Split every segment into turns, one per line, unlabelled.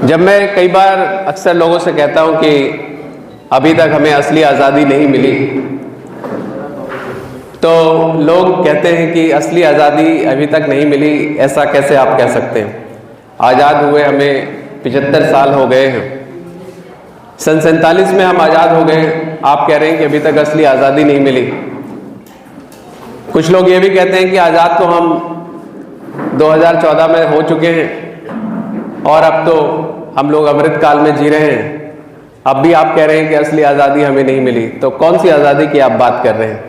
जब मैं कई बार अक्सर लोगों से कहता हूं कि अभी तक हमें असली आज़ादी नहीं मिली, तो लोग कहते हैं कि असली आज़ादी अभी तक नहीं मिली, ऐसा कैसे आप कह सकते हैं? आज़ाद हुए हमें 75 साल हो गए हैं। सन 47 में हम आज़ाद हो गए, आप कह रहे हैं कि अभी तक असली आज़ादी नहीं मिली। कुछ लोग ये भी कहते हैं कि आज़ाद तो हम 2014 में हो चुके हैं और अब तो हम लोग अमृत काल में जी रहे हैं। अब भी आप कह रहे हैं कि असली आज़ादी हमें नहीं मिली, तो कौन सी आज़ादी की आप बात कर रहे हैं?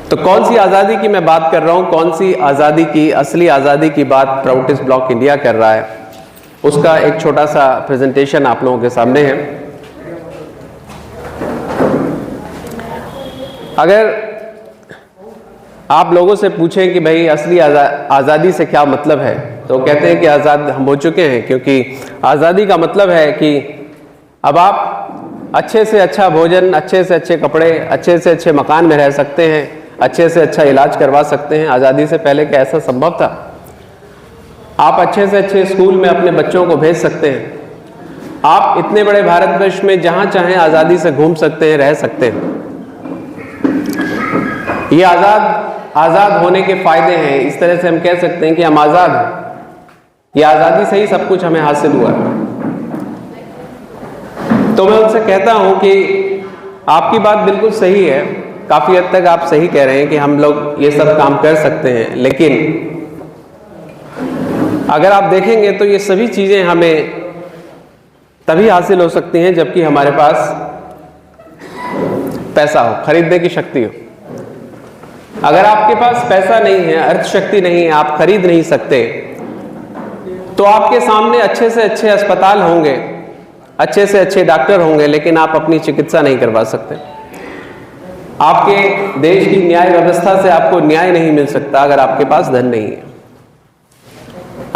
तो कौन सी आज़ादी की मैं बात कर रहा हूं, कौन सी आज़ादी की, असली आज़ादी की बात प्राउडिस्ट ब्लॉक इंडिया कर रहा है, उसका एक छोटा सा प्रेजेंटेशन आप लोगों के सामने है। अगर आप लोगों से पूछें कि भाई असली आज़ादी से क्या मतलब है, तो कहते हैं कि आज़ाद हम हो चुके हैं, क्योंकि आज़ादी का मतलब है कि अब आप अच्छे से अच्छा भोजन, अच्छे से अच्छे कपड़े, अच्छे से अच्छे मकान में रह सकते हैं, अच्छे से अच्छा इलाज करवा सकते हैं। आज़ादी से पहले क्या ऐसा संभव था? आप अच्छे से अच्छे स्कूल में अपने बच्चों को भेज सकते हैं। आप इतने बड़े भारतवर्ष में जहाँ चाहें आज़ादी से घूम सकते हैं, रह सकते हैं। ये आज़ाद होने के फायदे हैं। इस तरह से हम कह सकते हैं कि हम आज़ाद हैं। ये आज़ादी से ही सब कुछ हमें हासिल हुआ। तो मैं उनसे कहता हूं कि आपकी बात बिल्कुल सही है, काफ़ी हद तक आप सही कह रहे हैं कि हम लोग ये सब काम कर सकते हैं, लेकिन अगर आप देखेंगे तो ये सभी चीज़ें हमें तभी हासिल हो सकती हैं जबकि हमारे पास पैसा हो, खरीदने की शक्ति हो। अगर आपके पास पैसा नहीं है, अर्थ शक्ति नहीं है, आप खरीद नहीं सकते, तो आपके सामने अच्छे से अच्छे अस्पताल होंगे, अच्छे से अच्छे डॉक्टर होंगे, लेकिन आप अपनी चिकित्सा नहीं करवा सकते। आपके देश की न्याय व्यवस्था से आपको न्याय नहीं मिल सकता अगर आपके पास धन नहीं है।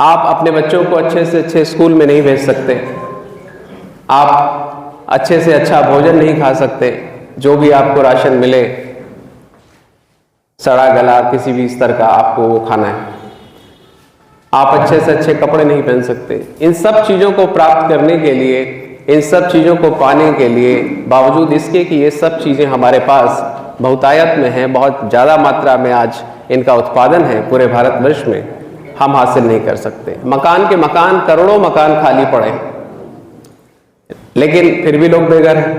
आप अपने बच्चों को अच्छे से अच्छे स्कूल में नहीं भेज सकते, आप अच्छे से अच्छा भोजन नहीं खा सकते, जो भी आपको राशन मिले सड़ा गला किसी भी स्तर का आपको वो खाना है। आप अच्छे से अच्छे कपड़े नहीं पहन सकते। इन सब चीज़ों को प्राप्त करने के लिए, इन सब चीज़ों को पाने के लिए, बावजूद इसके कि ये सब चीज़ें हमारे पास बहुतायत में हैं, बहुत ज़्यादा मात्रा में आज इनका उत्पादन है पूरे भारतवर्ष में, हम हासिल नहीं कर सकते। मकान के मकान, करोड़ों मकान खाली पड़े हैं, लेकिन फिर भी लोग बेघर हैं,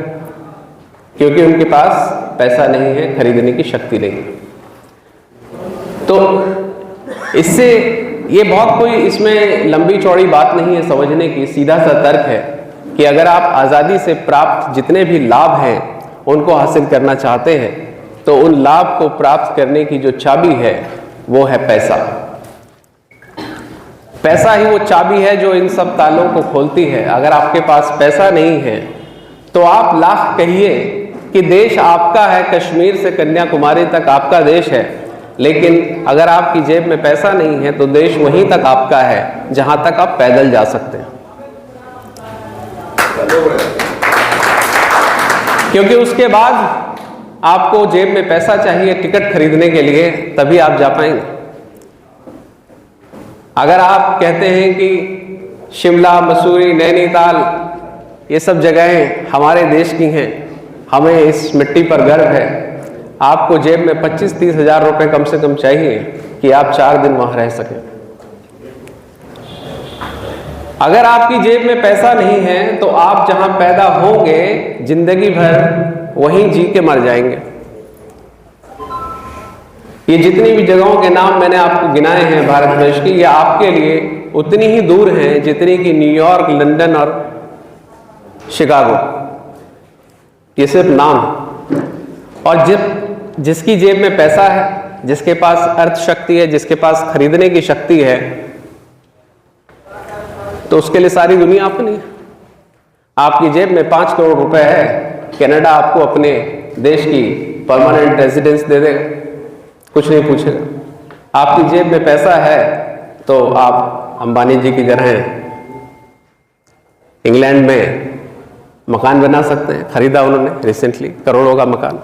क्योंकि उनके पास पैसा नहीं है, खरीदने की शक्ति नहीं है। तो इससे ये बहुत कोई इसमें लंबी चौड़ी बात नहीं है समझने की, सीधा सा तर्क है कि अगर आप आज़ादी से प्राप्त जितने भी लाभ हैं उनको हासिल करना चाहते हैं, तो उन लाभ को प्राप्त करने की जो चाबी है वो है पैसा। पैसा ही वो चाबी है जो इन सब तालों को खोलती है। अगर आपके पास पैसा नहीं है तो आप लाख कहिए कि देश आपका है, कश्मीर से कन्याकुमारी तक आपका देश है, लेकिन अगर आपकी जेब में पैसा नहीं है तो देश वहीं तक आपका है जहां तक आप पैदल जा सकते हैं। क्योंकि उसके बाद आपको जेब में पैसा चाहिए टिकट खरीदने के लिए, तभी आप जा पाएंगे। अगर आप कहते हैं कि शिमला, मसूरी, नैनीताल ये सब जगहें हमारे देश की हैं, हमें इस मिट्टी पर गर्व है, आपको जेब में 25-30 हज़ार रुपये कम से कम चाहिए कि आप 4 दिन वहां रह सकें। अगर आपकी जेब में पैसा नहीं है तो आप जहां पैदा होंगे जिंदगी भर वहीं जी के मर जाएंगे। ये जितनी भी जगहों के नाम मैंने आपको गिनाए हैं भारतवर्ष की, ये आपके लिए उतनी ही दूर हैं जितनी कि न्यूयॉर्क, लंदन और शिकागो। ये सिर्फ नाम। और जिसकी जेब में पैसा है, जिसके पास अर्थ शक्ति है, जिसके पास खरीदने की शक्ति है, तो उसके लिए सारी दुनिया अपनी है। आपकी जेब में 5 करोड़ रुपए है, कनाडा आपको अपने देश की परमानेंट रेजिडेंस दे देगा, कुछ नहीं पूछेगा। आपकी जेब में पैसा है तो आप अंबानी जी की तरह इंग्लैंड में मकान बना सकते हैं। खरीदा उन्होंने रिसेंटली, करोड़ों का मकान।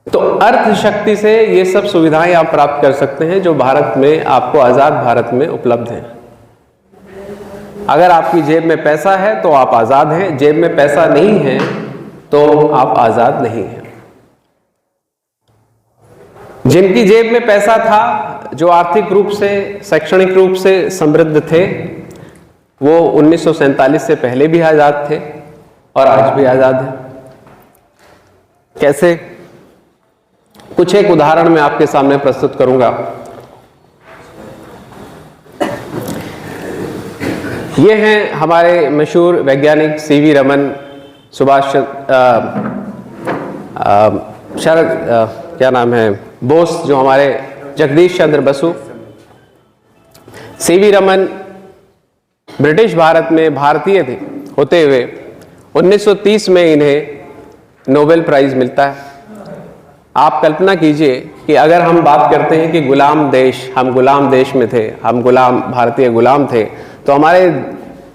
तो अर्थ शक्ति से ये सब सुविधाएं आप प्राप्त कर सकते हैं जो भारत में आपको आजाद भारत में उपलब्ध हैं। अगर आपकी जेब में पैसा है तो आप आजाद हैं, जेब में पैसा नहीं है तो आप आजाद नहीं हैं। जिनकी जेब में पैसा था, जो आर्थिक रूप से शैक्षणिक रूप से समृद्ध थे, वो 1947 से पहले भी आजाद थे और आज भी आजाद हैं। कैसे? कुछ एक उदाहरण मैं आपके सामने प्रस्तुत करूंगा। ये हैं हमारे मशहूर वैज्ञानिक सीवी रमन, सुभाष क्या नाम है, बोस, जो हमारे जगदीश चंद्र बसु। सीवी रमन ब्रिटिश भारत में भारतीय थे होते हुए 1930 में इन्हें नोबेल प्राइज मिलता है। आप कल्पना कीजिए कि अगर हम बात करते हैं कि गुलाम देश, हम गुलाम देश में थे, हम गुलाम, भारतीय गुलाम थे, तो हमारे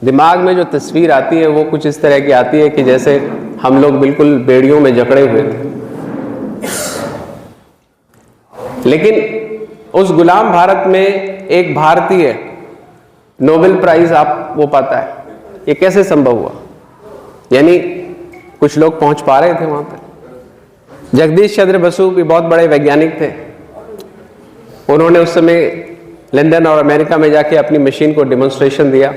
दिमाग में जो तस्वीर आती है वो कुछ इस तरह की आती है कि जैसे हम लोग बिल्कुल बेड़ियों में जकड़े हुए थे। लेकिन उस गुलाम भारत में एक भारतीय नोबेल प्राइज आपको पता है, ये कैसे संभव हुआ? यानी कुछ लोग पहुंच पा रहे थे वहां पर। जगदीश चंद्र बसु भी बहुत बड़े वैज्ञानिक थे। उन्होंने उस समय लंदन और अमेरिका में जाके अपनी मशीन को डेमोन्स्ट्रेशन दिया।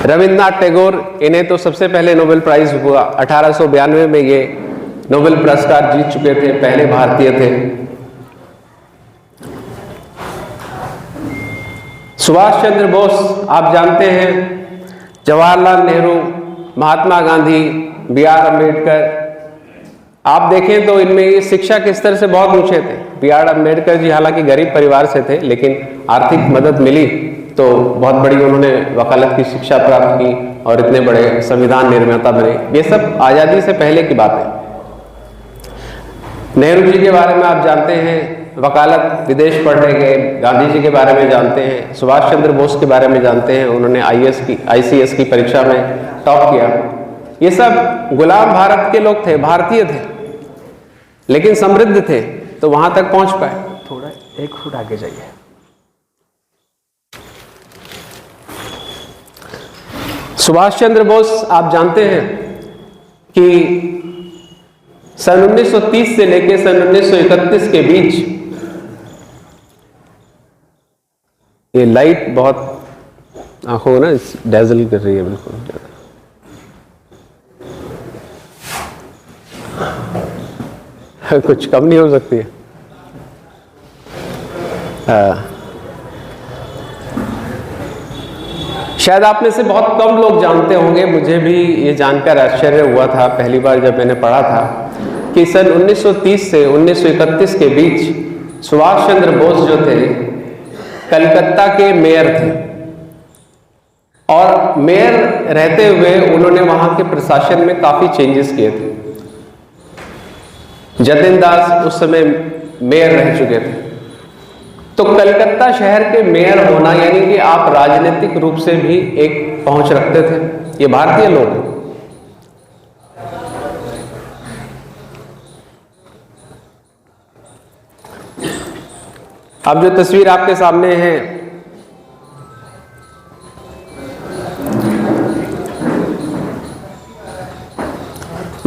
रविंद्रनाथ टैगोर, इन्हें तो सबसे पहले नोबेल प्राइज हुआ 1892 में, ये नोबेल पुरस्कार जीत चुके थे, पहले भारतीय थे। सुभाष चंद्र बोस आप जानते हैं, जवाहरलाल नेहरू, महात्मा गांधी, बी आर अम्बेडकर, आप देखें तो इनमें ये शिक्षा के स्तर से बहुत ऊंचे थे। बी आर अम्बेडकर जी हालांकि गरीब परिवार से थे, लेकिन आर्थिक मदद मिली तो बहुत बड़ी उन्होंने वकालत की शिक्षा प्राप्त की और इतने बड़े संविधान निर्माता बने। ये सब आज़ादी से पहले की बात है। नेहरू जी के बारे में आप जानते हैं, वकालत, विदेश पढ़ने गए। गांधी जी के बारे में जानते हैं, सुभाष चंद्र बोस के बारे में जानते हैं, उन्होंने ICS की परीक्षा में टॉप किया। ये सब गुलाम भारत के लोग थे, भारतीय थे, लेकिन समृद्ध थे, तो वहां तक पहुंच पाए। थोड़ा 1 फुट आगे जाइए। सुभाष चंद्र बोस आप जानते हैं कि सन 1930 से लेकर सन 1931 के बीच, ये लाइट बहुत आंखों ना डैजल कर रही है बिल्कुल, कुछ कम नहीं हो सकती है। शायद आप में से बहुत कम लोग जानते होंगे, मुझे भी ये जानकर आश्चर्य हुआ था पहली बार जब मैंने पढ़ा था कि सन 1930 से 1931 के बीच सुभाष चंद्र बोस जो थे कलकत्ता के मेयर थे, और मेयर रहते हुए उन्होंने वहां के प्रशासन में काफी चेंजेस किए थे। जतिन दास उस समय मेयर रह चुके थे। तो कलकत्ता शहर के मेयर होना यानी कि आप राजनीतिक रूप से भी एक पहुंच रखते थे। ये भारतीय लोग हैं। अब जो तस्वीर आपके सामने है,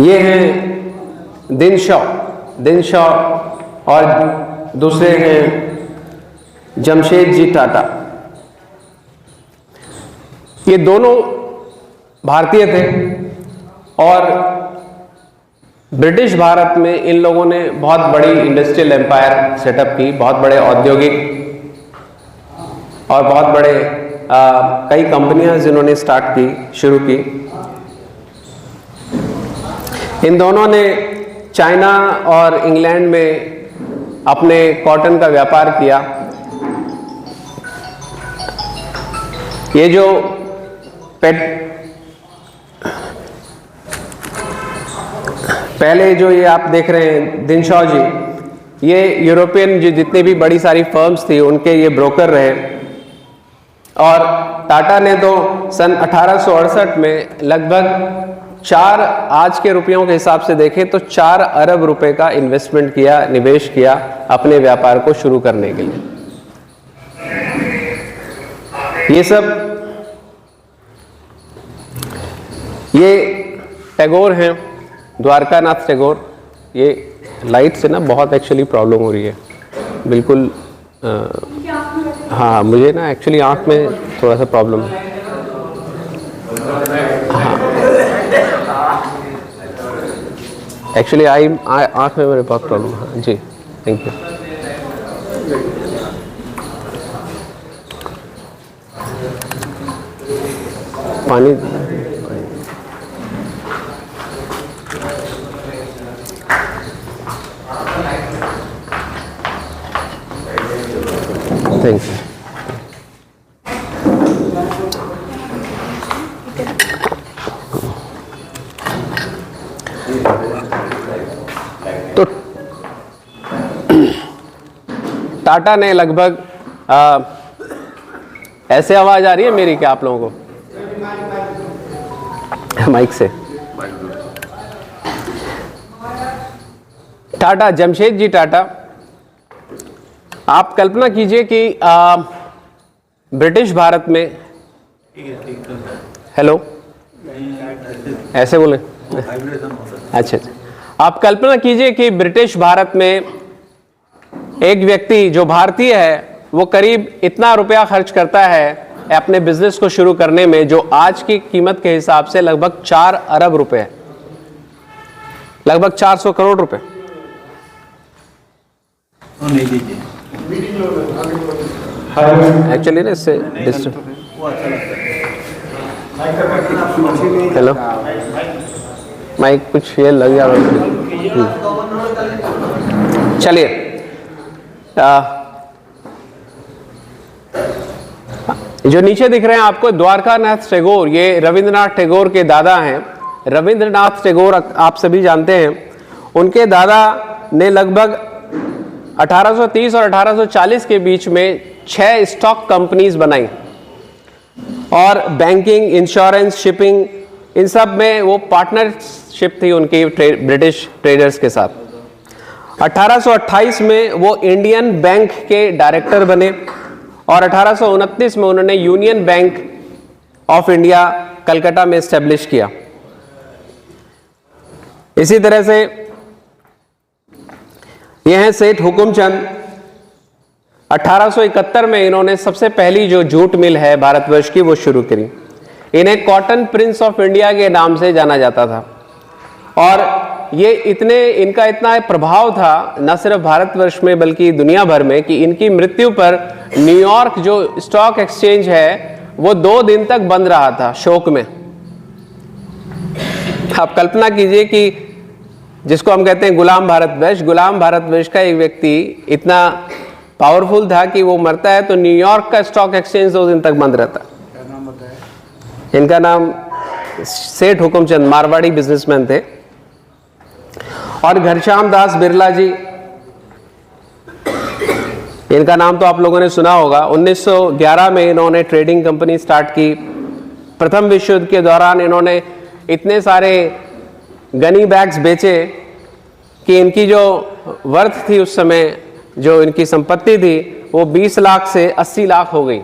ये हैं दिन शॉ और दूसरे हैं जमशेदजी टाटा। ये दोनों भारतीय थे और ब्रिटिश भारत में इन लोगों ने बहुत बड़ी इंडस्ट्रियल एम्पायर सेटअप की, बहुत बड़े औद्योगिक और बहुत बड़े कई कंपनियां जिन्होंने स्टार्ट की, शुरू की। इन दोनों ने चाइना और इंग्लैंड में अपने कॉटन का व्यापार किया। ये जो पहले जो ये आप देख रहे हैं दिनशॉ जी, ये यूरोपियन जो जितनी भी बड़ी सारी फर्म्स थी उनके ये ब्रोकर रहे। और टाटा ने तो सन 1868 में लगभग 4 आज के रुपयों के हिसाब से देखें तो 4 अरब रुपए का इन्वेस्टमेंट किया, निवेश किया अपने व्यापार को शुरू करने के लिए। ये सब ये टैगोर हैं, द्वारकानाथ टैगोर। ये लाइट से ना बहुत एक्चुअली प्रॉब्लम हो रही है, बिल्कुल हाँ मुझे ना एक्चुअली आँख में थोड़ा सा प्रॉब्लम है। हाँ एक्चुअली आँख में मेरे बहुत प्रॉब्लम है। हाँ जी, थैंक यू। पानी थैंक यू। तो टाटा ने लगभग ऐसे आवाज आ रही है मेरी क्या आप लोगों को? माइक से। टाटा, जमशेद जी टाटा, आप कल्पना कीजिए कि ब्रिटिश भारत में, हेलो ऐसे बोले अच्छा, आप कल्पना कीजिए कि ब्रिटिश भारत में एक व्यक्ति जो भारतीय है वो करीब इतना रुपया खर्च करता है अपने बिजनेस को शुरू करने में, जो आज की कीमत के हिसाब से लगभग 4 अरब रुपए है, लगभग 400 करोड़ रुपए। एक्चुअली ना इससे हेलो माइक कुछ ये लग जा रहा है। चलिए जो नीचे दिख रहे हैं आपको द्वारकानाथ टैगोर, ये रविंद्रनाथ टैगोर के दादा हैं। रविंद्रनाथ टैगोर आप सभी जानते हैं, उनके दादा ने लगभग 1830 और 1840 के बीच में 6 स्टॉक कंपनीज बनाई और बैंकिंग, इंश्योरेंस, शिपिंग, इन सब में वो पार्टनरशिप थी उनकी ब्रिटिश ट्रेडर्स के साथ। 1828 में वो इंडियन बैंक के डायरेक्टर बने और 1829 में उन्होंने union bank of India Calcutta में एस्टेब्लिश किया। इसी तरह से ये हैं सेठ हुकुमचंद। 1871 में इन्होंने सबसे पहली जो जूट मिल है भारतवर्ष की वो शुरू करी। इन्हें कॉटन प्रिंस ऑफ इंडिया के नाम से जाना जाता था और ये इनका इतना प्रभाव था न सिर्फ भारतवर्ष में बल्कि दुनिया भर में कि इनकी मृत्यु पर न्यूयॉर्क जो स्टॉक एक्सचेंज है वो 2 दिन तक बंद रहा था शोक में। आप कल्पना कीजिए कि जिसको हम कहते हैं गुलाम भारतवर्ष का एक व्यक्ति इतना पावरफुल था कि वो मरता है तो न्यूयॉर्क का स्टॉक एक्सचेंज 2 दिन तक बंद रहता। इनका नाम सेठ हुकुमचंद, मारवाड़ी बिजनेसमैन थे। और घनश्याम दास बिरला जी, इनका नाम तो आप लोगों ने सुना होगा। 1911 में इन्होंने ट्रेडिंग कंपनी स्टार्ट की। प्रथम विश्व युद्ध के दौरान इन्होंने इतने सारे गनी बैग्स बेचे कि इनकी जो वर्थ थी उस समय, जो इनकी संपत्ति थी, वो 20 लाख से 80 लाख हो गई।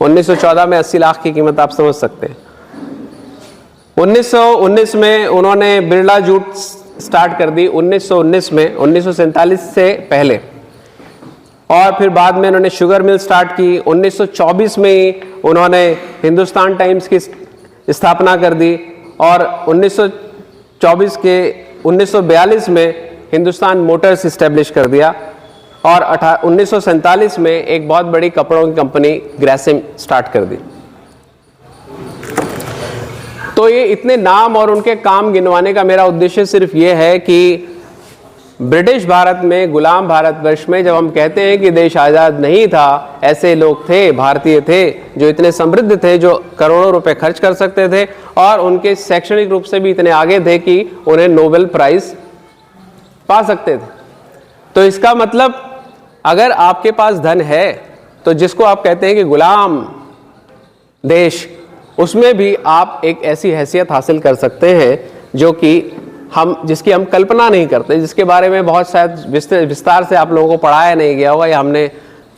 1914 में 80 लाख की कीमत आप समझ सकते हैं। 1919 में उन्होंने बिरला जूट स्टार्ट कर दी 1919 में, 1947 से पहले। और फिर बाद में उन्होंने शुगर मिल स्टार्ट की। 1924 में उन्होंने हिंदुस्तान टाइम्स की स्थापना कर दी और 1942 में हिंदुस्तान मोटर्स इस्टेब्लिश कर दिया और 1947 में एक बहुत बड़ी कपड़ों की कंपनी ग्रासिम स्टार्ट कर दी। तो ये इतने नाम और उनके काम गिनवाने का मेरा उद्देश्य सिर्फ ये है कि ब्रिटिश भारत में, गुलाम भारतवर्ष में जब हम कहते हैं कि देश आज़ाद नहीं था, ऐसे लोग थे, भारतीय थे जो इतने समृद्ध थे, जो करोड़ों रुपए खर्च कर सकते थे और उनके शैक्षणिक रूप से भी इतने आगे थे कि उन्हें नोबेल प्राइज पा सकते थे। तो इसका मतलब अगर आपके पास धन है तो जिसको आप कहते हैं कि गुलाम देश, उसमें भी आप एक ऐसी हैसियत हासिल कर सकते हैं जो कि जिसकी हम कल्पना नहीं करते, जिसके बारे में बहुत शायद विस्तार से आप लोगों को पढ़ाया नहीं गया होगा या हमने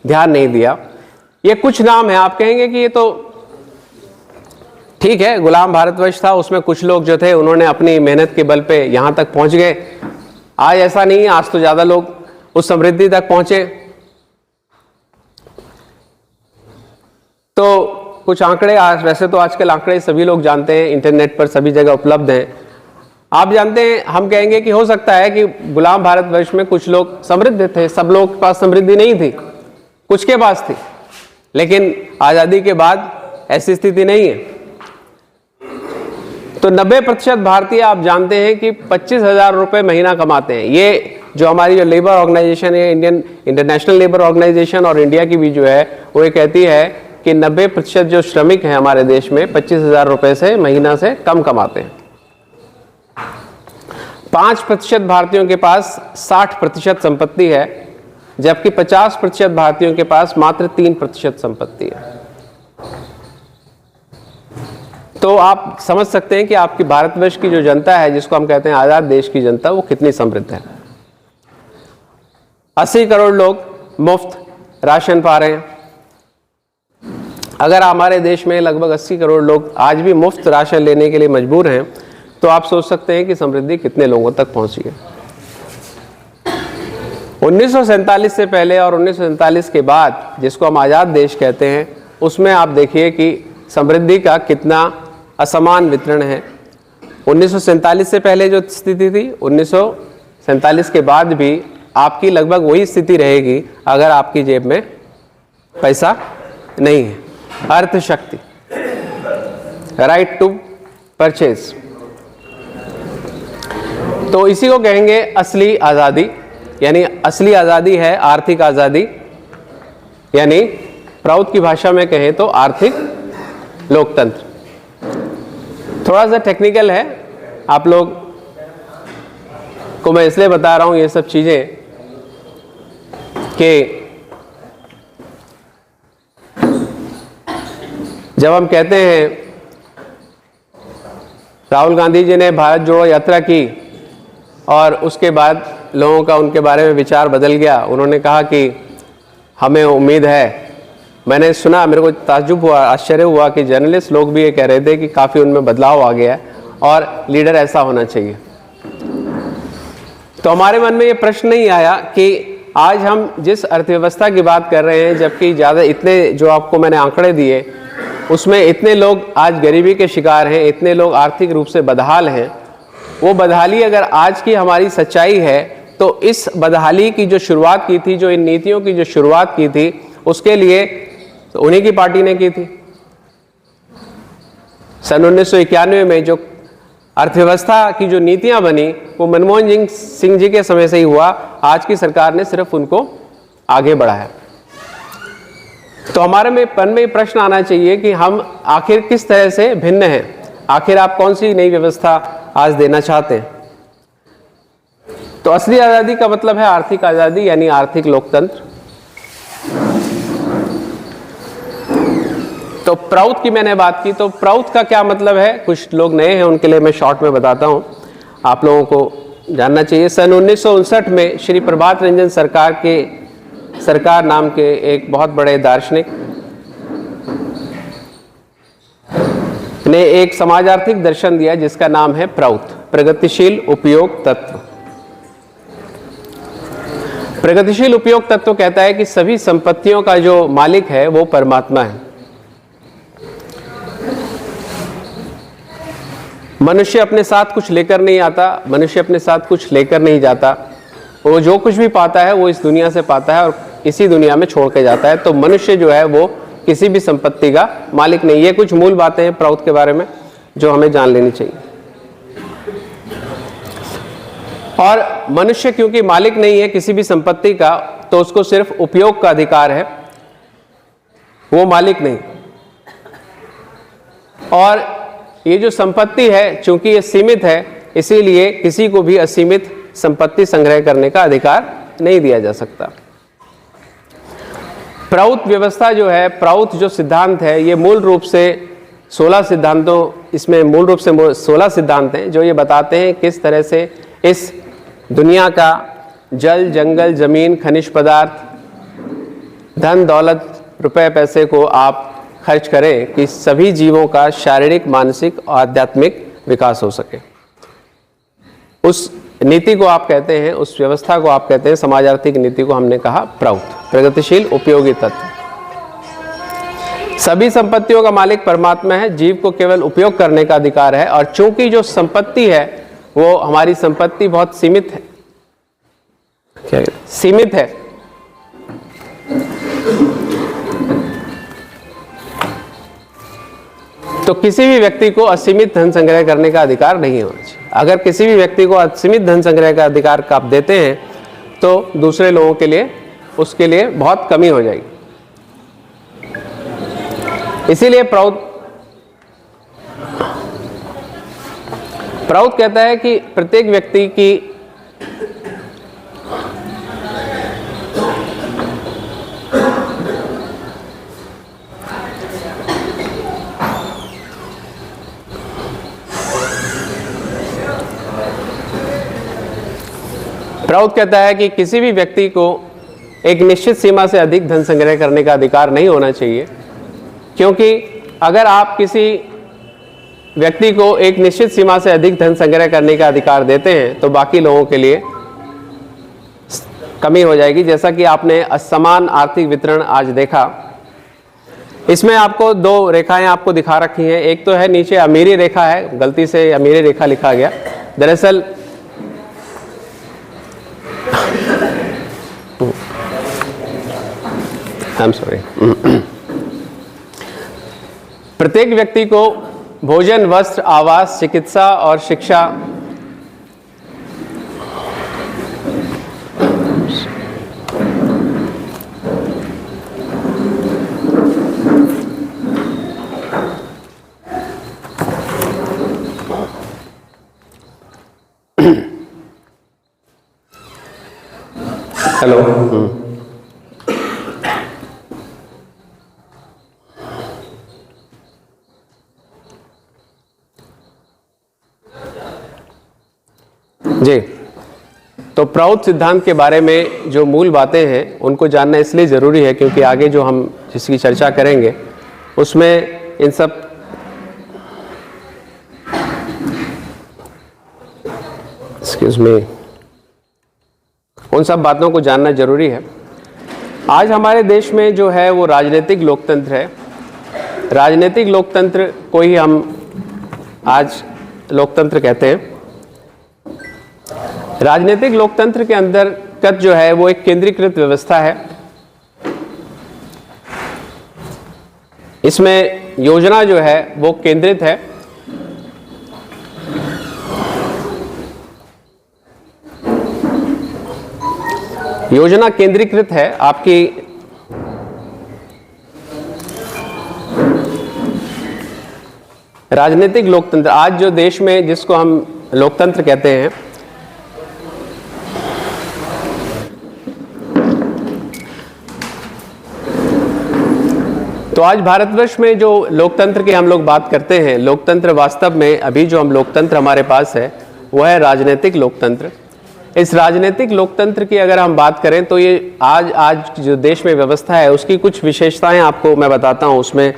ध्यान नहीं दिया। ये कुछ नाम है, आप कहेंगे कि ये तो ठीक है, गुलाम भारतवर्ष था, उसमें कुछ लोग जो थे उन्होंने अपनी मेहनत के बल पे यहां तक पहुंच गए। आज ऐसा नहीं है, आज तो ज्यादा लोग उस समृद्धि तक पहुंचे। तो कुछ आंकड़े, वैसे तो आजकल आंकड़े सभी लोग जानते हैं, इंटरनेट पर सभी जगह उपलब्ध हैं। आप जानते हैं, हम कहेंगे कि हो सकता है कि गुलाम भारतवर्ष में कुछ लोग समृद्ध थे, सब लोग के पास समृद्धि नहीं थी, कुछ के पास थी, लेकिन आजादी के बाद ऐसी स्थिति नहीं है। तो 90% भारतीय आप जानते हैं कि 25,000 रुपये महीना कमाते हैं। ये जो हमारी जो लेबर ऑर्गेनाइजेशन है, इंडियन इंटरनेशनल लेबर ऑर्गेनाइजेशन और इंडिया की भी जो है वो ये कहती है कि 90% जो श्रमिक हैं हमारे देश में 25,000 रुपये से महीना से कम कमाते हैं। 5% भारतीयों के पास 60% संपत्ति है, जबकि 50% भारतीयों के पास मात्र 3% संपत्ति है। तो आप समझ सकते हैं कि आपकी भारतवर्ष की जो जनता है, जिसको हम कहते हैं आजाद देश की जनता, वो कितनी समृद्ध है। 80 करोड़ लोग मुफ्त राशन पा रहे हैं। अगर हमारे देश में लगभग 80 करोड़ लोग आज भी मुफ्त राशन लेने के लिए मजबूर हैं, तो आप सोच सकते हैं कि समृद्धि कितने लोगों तक पहुंची है। 1947 से पहले और 1947 के बाद, जिसको हम आजाद देश कहते हैं, उसमें आप देखिए कि समृद्धि का कितना असमान वितरण है। 1947 से पहले जो स्थिति थी, 1947 के बाद भी आपकी लगभग वही स्थिति रहेगी अगर आपकी जेब में पैसा नहीं है। अर्थशक्ति, राइट टू परचेज, तो इसी को कहेंगे असली आज़ादी। यानी असली आज़ादी है आर्थिक आज़ादी, यानी प्राउद की भाषा में कहें तो आर्थिक लोकतंत्र। थोड़ा सा टेक्निकल है, आप लोग को मैं इसलिए बता रहा हूं ये सब चीजें कि जब हम कहते हैं राहुल गांधी जी ने भारत जोड़ो यात्रा की और उसके बाद लोगों का उनके बारे में विचार बदल गया, उन्होंने कहा कि हमें उम्मीद है, मैंने सुना, मेरे को ताज्जुब हुआ, आश्चर्य हुआ कि जर्नलिस्ट लोग भी ये कह रहे थे कि काफ़ी उनमें बदलाव आ गया है और लीडर ऐसा होना चाहिए। तो हमारे मन में ये प्रश्न नहीं आया कि आज हम जिस अर्थव्यवस्था की बात कर रहे हैं, जबकि ज़्यादा इतने जो आपको मैंने आंकड़े दिए उसमें इतने लोग आज गरीबी के शिकार हैं, इतने लोग आर्थिक रूप से बदहाल हैं, वो बदहाली अगर आज की हमारी सच्चाई है तो इस बदहाली की जो शुरुआत की थी, जो इन नीतियों की जो शुरुआत की थी, उसके लिए तो उन्हीं की पार्टी ने की थी। सन 1991 में जो अर्थव्यवस्था की जो नीतियां बनी वो मनमोहन सिंह जी के समय से ही हुआ। आज की सरकार ने सिर्फ उनको आगे बढ़ाया। तो हमारे मन में प्रश्न आना चाहिए कि हम आखिर किस तरह से भिन्न हैं, आखिर आप कौन सी नई व्यवस्था आज देना चाहते हैं। तो असली आज़ादी का मतलब है आर्थिक आज़ादी, यानी आर्थिक लोकतंत्र। तो प्राउद की मैंने बात की, तो प्राउद का क्या मतलब है, कुछ लोग नए हैं उनके लिए मैं शॉर्ट में बताता हूं, आप लोगों को जानना चाहिए। सन 1959 में श्री प्रभात रंजन सरकार नाम के एक बहुत बड़े दार्शनिक ने एक समाज आर्थिक दर्शन दिया जिसका नाम है प्राउद, प्रगतिशील उपयोग तत्व। प्रगतिशील उपयोग तत्व कहता है कि सभी संपत्तियों का जो मालिक है वो परमात्मा है। मनुष्य अपने साथ कुछ लेकर नहीं आता, मनुष्य अपने साथ कुछ लेकर नहीं जाता, वो जो कुछ भी पाता है वो इस दुनिया से पाता है और इसी दुनिया में छोड़ के जाता है। तो मनुष्य जो है वो किसी भी संपत्ति का मालिक नहीं। ये कुछ मूल बातें हैं प्राउद के बारे में जो हमें जान लेनी चाहिए। और मनुष्य क्योंकि मालिक नहीं है किसी भी संपत्ति का, तो उसको सिर्फ उपयोग का अधिकार है, वो मालिक नहीं। और ये जो संपत्ति है चूंकि ये सीमित है, इसीलिए किसी को भी असीमित संपत्ति संग्रह करने का अधिकार नहीं दिया जा सकता। प्राउद व्यवस्था जो है, प्राउद जो सिद्धांत है, ये मूल रूप से 16 सिद्धांतों, इसमें मूल रूप से 16 सिद्धांत हैं जो ये बताते हैं किस तरह से इस दुनिया का जल, जंगल, जमीन, खनिज पदार्थ, धन दौलत, रुपए पैसे को आप खर्च करें कि सभी जीवों का शारीरिक, मानसिक और आध्यात्मिक विकास हो सके। उस नीति को आप कहते हैं, उस व्यवस्था को आप कहते हैं, समाज आर्थिक नीति को हमने कहा प्रौत, प्रगतिशील उपयोगी तत्व। सभी संपत्तियों का मालिक परमात्मा है, जीव को केवल उपयोग करने का अधिकार है। और चूंकि जो संपत्ति है वो हमारी संपत्ति बहुत सीमित है, क्या सीमित है, तो किसी भी व्यक्ति को असीमित धन संग्रह करने का अधिकार नहीं होना चाहिए। अगर किसी भी व्यक्ति को असीमित धन संग्रह का अधिकार आप देते हैं तो दूसरे लोगों के लिए, उसके लिए बहुत कमी हो जाएगी। इसीलिए प्राउद कहता है कि प्रत्येक व्यक्ति की प्राउद कहता है कि किसी भी व्यक्ति को एक निश्चित सीमा से अधिक धन संग्रह करने का अधिकार नहीं होना चाहिए, क्योंकि अगर आप किसी व्यक्ति को एक निश्चित सीमा से अधिक धन संग्रह करने का अधिकार देते हैं तो बाकी लोगों के लिए कमी हो जाएगी। जैसा कि आपने असमान आर्थिक वितरण आज देखा, इसमें आपको दो रेखाएं आपको दिखा रखी हैं। एक तो है नीचे अमीरी रेखा है, गलती से अमीरी रेखा लिखा गया, दरअसल I'm sorry। प्रत्येक व्यक्ति को भोजन, वस्त्र, आवास, चिकित्सा और शिक्षा हेलो जी, तो प्राउद सिद्धांत के बारे में जो मूल बातें हैं उनको जानना इसलिए ज़रूरी है क्योंकि आगे जो हम जिसकी चर्चा करेंगे उसमें इन सब में उन सब बातों को जानना जरूरी है। आज हमारे देश में जो है वो राजनीतिक लोकतंत्र है। राजनीतिक लोकतंत्र को ही हम आज लोकतंत्र कहते हैं। राजनीतिक लोकतंत्र के अंतर्गत जो है वो एक केंद्रीकृत व्यवस्था है। इसमें योजना जो है वो केंद्रित है। योजना केंद्रीकृत है। आपकी राजनीतिक लोकतंत्र आज जो देश में जिसको हम लोकतंत्र कहते हैं, तो आज भारतवर्ष में जो लोकतंत्र की हम लोग बात करते हैं, लोकतंत्र वास्तव में अभी जो हम लोकतंत्र हमारे पास है वो है राजनीतिक लोकतंत्र। इस राजनीतिक लोकतंत्र की अगर हम बात करें तो ये आज जो देश में व्यवस्था है उसकी कुछ विशेषताएं आपको मैं बताता हूं। उसमें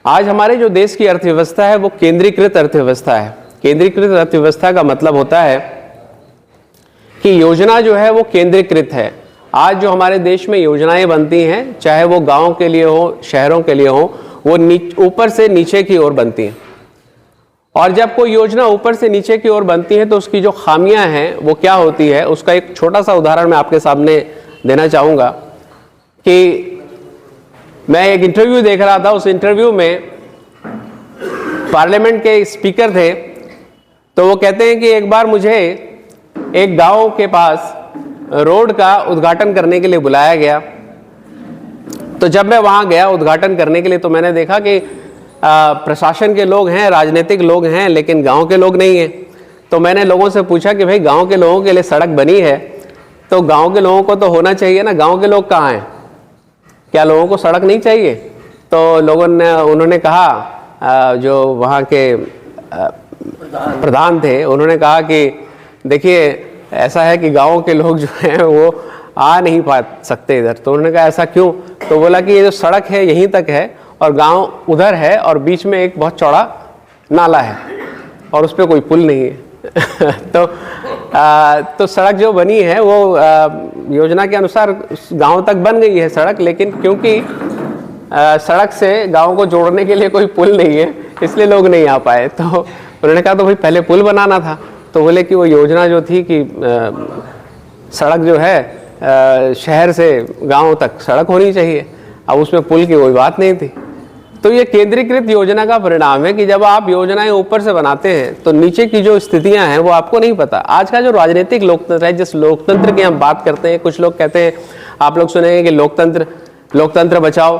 आज हमारे जो देश की अर्थव्यवस्था है वो केंद्रीकृत अर्थव्यवस्था है। केंद्रीकृत अर्थव्यवस्था का मतलब होता है कि योजना जो है वो केंद्रीकृत है। आज जो हमारे देश में योजनाएं बनती हैं, चाहे वो गाँव के लिए हो, शहरों के लिए हो, वो ऊपर से नीचे की ओर बनती हैं। और जब कोई योजना ऊपर से नीचे की ओर बनती है तो उसकी जो खामियां हैं वो क्या होती है, उसका एक छोटा सा उदाहरण मैं आपके सामने देना चाहूँगा कि मैं एक इंटरव्यू देख रहा था। उस इंटरव्यू में पार्लियामेंट के स्पीकर थे, तो वो कहते हैं कि एक बार मुझे एक गांव के पास रोड का उद्घाटन करने के लिए बुलाया गया। तो जब मैं वहाँ गया उद्घाटन करने के लिए तो मैंने देखा कि प्रशासन के लोग हैं, राजनीतिक लोग हैं, लेकिन गांव के लोग नहीं हैं। तो मैंने लोगों से पूछा कि भाई गांव के लोगों के लिए सड़क बनी है तो गांव के लोगों को तो होना चाहिए ना, गांव के लोग कहाँ हैं, क्या लोगों को सड़क नहीं चाहिए? तो उन्होंने कहा, जो वहाँ के प्रधान थे, उन्होंने कहा कि देखिए ऐसा है कि गाँव के लोग जो हैं वो आ नहीं पा सकते इधर। तो उन्होंने कहा ऐसा क्यों? तो बोला कि ये जो सड़क है यहीं तक है और गांव उधर है और बीच में एक बहुत चौड़ा नाला है और उस पर कोई पुल नहीं है। तो सड़क जो बनी है वो योजना के अनुसार गांव तक बन गई है सड़क, लेकिन क्योंकि सड़क से गांव को जोड़ने के लिए कोई पुल नहीं है इसलिए लोग नहीं आ पाए। तो उन्होंने कहा तो भाई पहले पुल बनाना था। तो बोले कि वो योजना जो थी कि सड़क जो है शहर से गांव तक सड़क होनी चाहिए, अब उसमें पुल की कोई बात नहीं थी। तो ये केंद्रीकृत योजना का परिणाम है कि जब आप योजनाएं ऊपर से बनाते हैं तो नीचे की जो स्थितियां हैं वो आपको नहीं पता। आज का जो राजनीतिक लोकतंत्र है, जिस लोकतंत्र की हम बात करते हैं, कुछ लोग कहते हैं, आप लोग सुनेंगे कि लोकतंत्र बचाओ,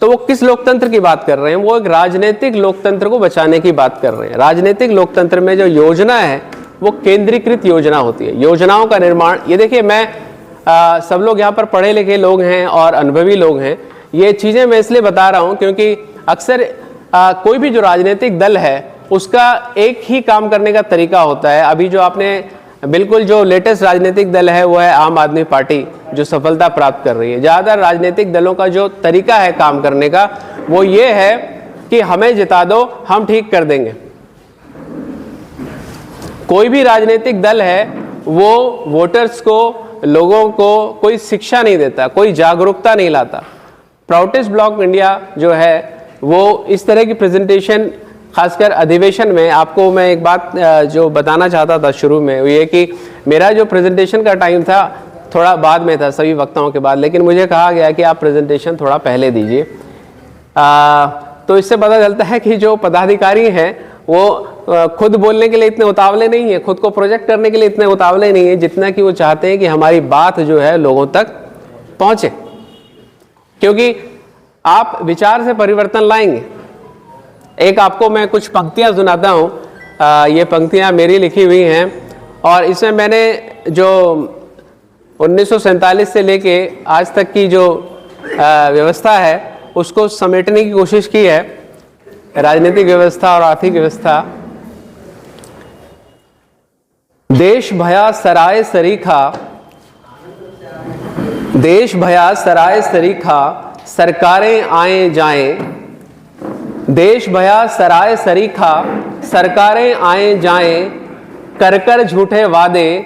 तो वो किस लोकतंत्र की बात कर रहे हैं? वो एक राजनीतिक लोकतंत्र को बचाने की बात कर रहे हैं। राजनीतिक लोकतंत्र में जो योजना है वो केंद्रीकृत योजना होती है, योजनाओं का निर्माण। ये देखिए, मैं सब लोग यहाँ पर पढ़े लिखे लोग हैं और अनुभवी लोग हैं। ये चीज़ें मैं इसलिए बता रहा हूँ क्योंकि अक्सर कोई भी जो राजनीतिक दल है उसका एक ही काम करने का तरीका होता है। अभी जो आपने बिल्कुल जो लेटेस्ट राजनीतिक दल है वो है आम आदमी पार्टी, जो सफलता प्राप्त कर रही है। ज़्यादातर राजनीतिक दलों का जो तरीका है काम करने का वो ये है कि हमें जिता दो, हम ठीक कर देंगे। कोई भी राजनीतिक दल है वो वोटर्स को, लोगों को कोई शिक्षा नहीं देता, कोई जागरूकता नहीं लाता। प्राउटिस्ट ब्लॉक इंडिया जो है वो इस तरह की प्रेजेंटेशन, खासकर अधिवेशन में, आपको मैं एक बात जो बताना चाहता था शुरू में, वो ये कि मेरा जो प्रेजेंटेशन का टाइम था थोड़ा बाद में था, सभी वक्ताओं के बाद, लेकिन मुझे कहा गया कि आप प्रेजेंटेशन थोड़ा पहले दीजिए। तो इससे पता चलता है कि जो पदाधिकारी हैं वो खुद बोलने के लिए इतने उतावले नहीं है, खुद को प्रोजेक्ट करने के लिए इतने उतावले नहीं है जितना कि वो चाहते हैं कि हमारी बात जो है लोगों तक पहुंचे, क्योंकि आप विचार से परिवर्तन लाएंगे। एक आपको मैं कुछ पंक्तियां सुनाता हूं। ये पंक्तियां मेरी लिखी हुई हैं और इसमें मैंने जो 1947 से लेके आज तक की जो व्यवस्था है उसको समेटने की कोशिश की है, राजनीतिक व्यवस्था और आर्थिक व्यवस्था। देश भया सराय सरीखा, देश भया सराय सरीखा, सरकारें आए जाएं। देश भया सराय सरीखा, सरकारें आए जाएं, कर कर झूठे वादे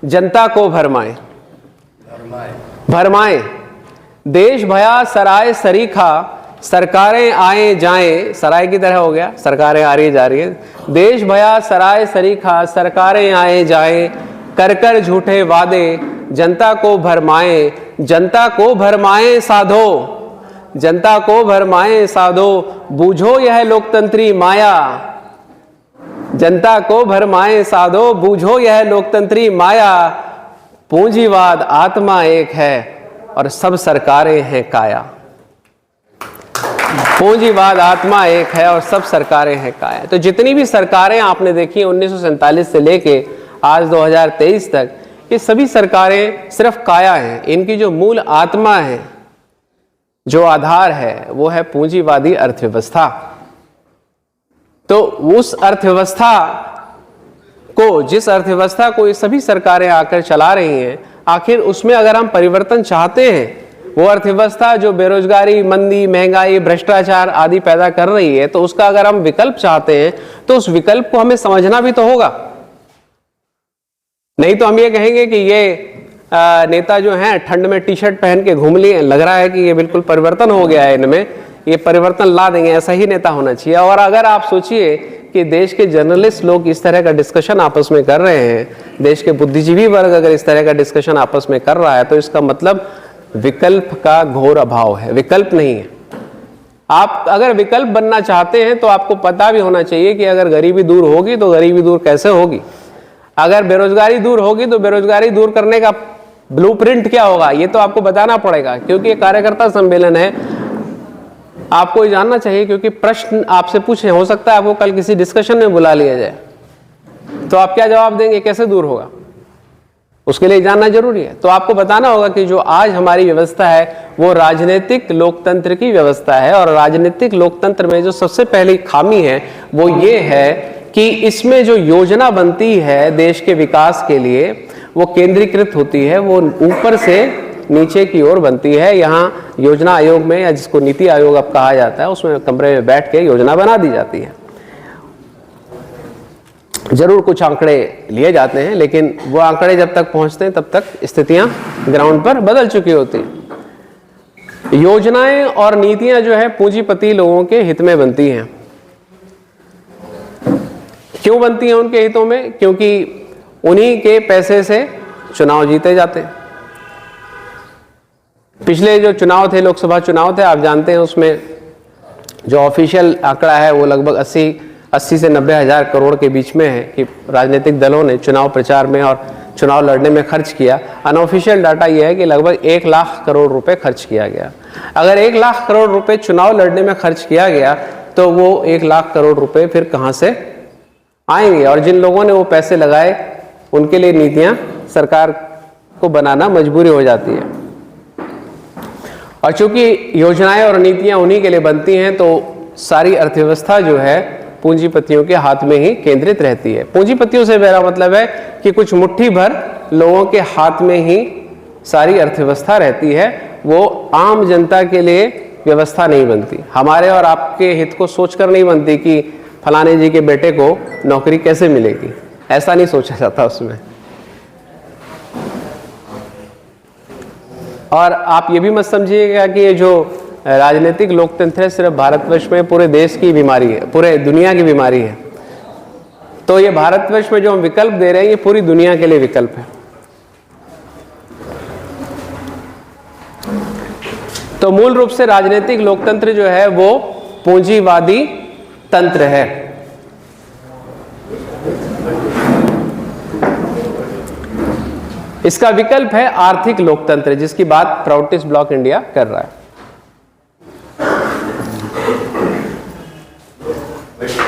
जनता को भरमाएं। भरमाएं। देश भया सराय सरीखा, सरकारें आए जाएं, सराय की तरह हो गया, सरकारें आ रही जा रही है। देश भया सराय सरीखा, सरकारें आए जाएं, कर कर झूठे वादे जनता को भरमाएं। जनता को भरमाएं साधो, जनता को भरमाएं साधो, बूझो यह लोकतंत्री माया। जनता को भरमाएं साधो, बूझो यह लोकतंत्री माया। पूंजीवाद आत्मा एक है और सब सरकारें हैं काया। पूंजीवाद आत्मा एक है और सब सरकारें हैं काया। तो जितनी भी सरकारें आपने देखी 1947 से लेके आज 2023 तक, ये सभी सरकारें सिर्फ काया हैं। इनकी जो मूल आत्मा है, जो आधार है, वो है पूंजीवादी अर्थव्यवस्था। तो उस अर्थव्यवस्था को, जिस अर्थव्यवस्था को ये सभी सरकारें आकर चला रही हैं, आखिर उसमें अगर हम परिवर्तन चाहते हैं, वो अर्थव्यवस्था जो बेरोजगारी, मंदी, महंगाई, भ्रष्टाचार आदि पैदा कर रही है, तो उसका अगर हम विकल्प चाहते हैं तो उस विकल्प को हमें समझना भी तो होगा। नहीं तो हम ये कहेंगे कि ये नेता जो हैं ठंड में टी शर्ट पहन के घूम लिए, लग रहा है कि ये बिल्कुल परिवर्तन हो गया है इनमें, ये परिवर्तन ला देंगे, ऐसा ही नेता होना चाहिए। और अगर आप सोचिए कि देश के जर्नलिस्ट लोग इस तरह का डिस्कशन आपस में कर रहे हैं, देश के बुद्धिजीवी वर्ग अगर इस तरह का डिस्कशन आपस में कर रहा है, तो इसका मतलब विकल्प का घोर अभाव है, विकल्प नहीं है। आप अगर विकल्प बनना चाहते हैं तो आपको पता भी होना चाहिए कि अगर गरीबी दूर होगी तो गरीबी दूर कैसे होगी, अगर बेरोजगारी दूर होगी तो बेरोजगारी दूर करने का ब्लूप्रिंट क्या होगा, ये तो आपको बताना पड़ेगा। क्योंकि ये कार्यकर्ता सम्मेलन है, आपको ये जानना चाहिए, क्योंकि प्रश्न आपसे पूछे, हो सकता है आपको कल किसी डिस्कशन में बुला लिया जाए, तो आप क्या जवाब देंगे, कैसे दूर होगा? उसके लिए जानना जरूरी है। तो आपको बताना होगा कि जो आज हमारी व्यवस्था है वो राजनीतिक लोकतंत्र की व्यवस्था है, और राजनीतिक लोकतंत्र में जो सबसे पहली खामी है वो ये है कि इसमें जो योजना बनती है देश के विकास के लिए वो केंद्रीकृत होती है, वो ऊपर से नीचे की ओर बनती है। यहाँ योजना आयोग में, या जिसको नीति आयोग अब कहा जाता है, उसमें कमरे में बैठ के योजना बना दी जाती है। जरूर कुछ आंकड़े लिए जाते हैं, लेकिन वो आंकड़े जब तक पहुंचते हैं तब तक स्थितियां ग्राउंड पर बदल चुकी होती हैं। योजनाएं और नीतियां जो है पूंजीपति लोगों के हित में बनती हैं। क्यों बनती हैं उनके हितों में? क्योंकि उन्हीं के पैसे से चुनाव जीते जाते हैं। पिछले जो चुनाव थे, लोकसभा चुनाव थे, आप जानते हैं उसमें जो ऑफिशियल आंकड़ा है वो लगभग 80 से 90 हजार करोड़ के बीच में है कि राजनीतिक दलों ने चुनाव प्रचार में और चुनाव लड़ने में खर्च किया। अनऑफिशियल डाटा यह है कि लगभग 1 लाख करोड़ रुपए खर्च किया गया। अगर 1 लाख करोड़ रुपए चुनाव लड़ने में खर्च किया गया तो वो 1 लाख करोड़ रुपए फिर कहां से आएंगे? और जिन लोगों ने वो पैसे लगाए उनके लिए नीतियां सरकार को बनाना मजबूरी हो जाती है। और चूंकि योजनाएं और नीतियां उन्हीं के लिए बनती हैं तो सारी अर्थव्यवस्था जो है पूंजीपतियों के हाथ में ही केंद्रित रहती है। पूंजीपतियों से मेरा मतलब है कि कुछ मुट्ठी भर लोगों के हाथ में ही सारी अर्थव्यवस्था रहती है। वो आम जनता के लिए व्यवस्था नहीं बनती, हमारे और आपके हित को सोचकर नहीं बनती कि फलाने जी के बेटे को नौकरी कैसे मिलेगी, ऐसा नहीं सोचा जाता उसमें। और आप ये भी मत समझिएगा कि ये जो राजनीतिक लोकतंत्र है सिर्फ भारतवर्ष में, पूरे देश की बीमारी है, पूरे दुनिया की बीमारी है। तो ये भारतवर्ष में जो हम विकल्प दे रहे हैं ये पूरी दुनिया के लिए विकल्प है। तो मूल रूप से राजनीतिक लोकतंत्र जो है वो पूंजीवादी तंत्र है। इसका विकल्प है आर्थिक लोकतंत्र, जिसकी बात प्राउटिस ब्लॉक इंडिया कर रहा है।